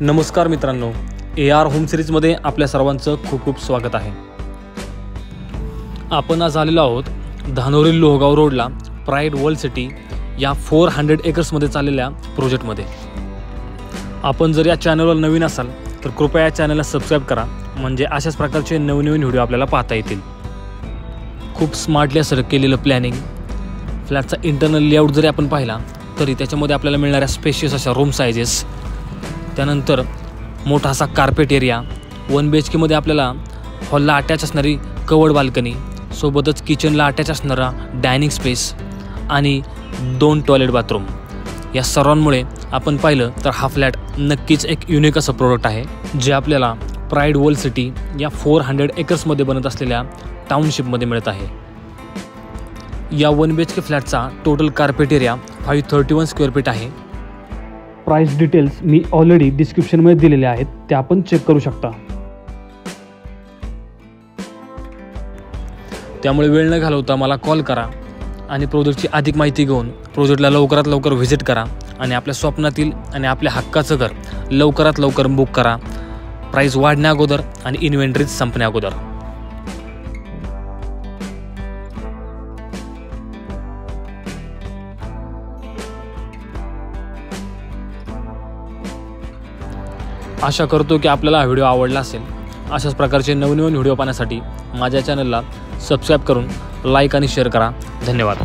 नमस्कार मित्रांनो, AR home सिरीजमध्ये आपल्या सर्वांचं खूप खूप स्वागत आहे। आपण आज आलेलो आहोत धानोरी लोहगाव रोडला प्राइड वर्ल्ड सिटी या 400 एकर्समध्ये चाललेल्या प्रोजेक्टमध्ये। आपण जर या चॅनलवर नवीन असाल तर कृपया या चॅनलला सबस्क्राइब करा, म्हणजे अशाच प्रकारचे नवनवीन व्हिडिओ आपल्याला पाहता येतील। खूप स्मार्टली असं केलेलं प्लॅनिंग, फ्लॅटचा इंटरनल लेआउट जरी आपण पाहिला तरी त्याच्यामध्ये आपल्याला मिळणाऱ्या स्पेशियस अशा रूम साइजेस, त्यानंतर मोठा असा कार्पेट एरिया, 1 BHK मध्ये आपल्याला हॉलला अटॅच असणारी कवर्ड बाल्कनी, सोबतच किचनला अटॅच असणारा डायनिंग स्पेस आणि 2 टॉयलेट बाथरूम, या सर्वांमुळे आपण पाहिलं तर हा फ्लॅट नक्कीच एक युनिक असं प्रोडक्ट आहे, जे आपल्याला प्राइड वर्ल्ड सिटी या 400 एकर्समध्ये बनत असलेल्या टाउनशिपमध्ये मिळत आहे। या 1 BHK फ्लॅटचा total carpet area 531 square feet आहे। प्राइस डिटेल्स मी ऑलरेडी डिस्क्रिप्शनमध्ये दिलेले आहेत, ते आपण चेक करू शकता। त्यामुळे वेळ न घालवता मला कॉल करा आणि प्रोजेक्टची अधिक माहिती घेऊन प्रोजेक्टला लवकरात लवकर व्हिजिट करा आणि आपल्या स्वप्नातील आणि आपल्या हक्काचं घर लवकरात लवकर बुक करा, प्राइस वाढण्या अगोदर आणि इन्व्हेंटरी संपण्या अगोदर। आशा करतो की आपल्याला हा व्हिडिओ आवडला असेल। अशाच प्रकारचे नवनवीन व्हिडिओ पाहण्यासाठी माझ्या चॅनलला सबस्क्राइब करून लाईक आणि शेअर करा। धन्यवाद।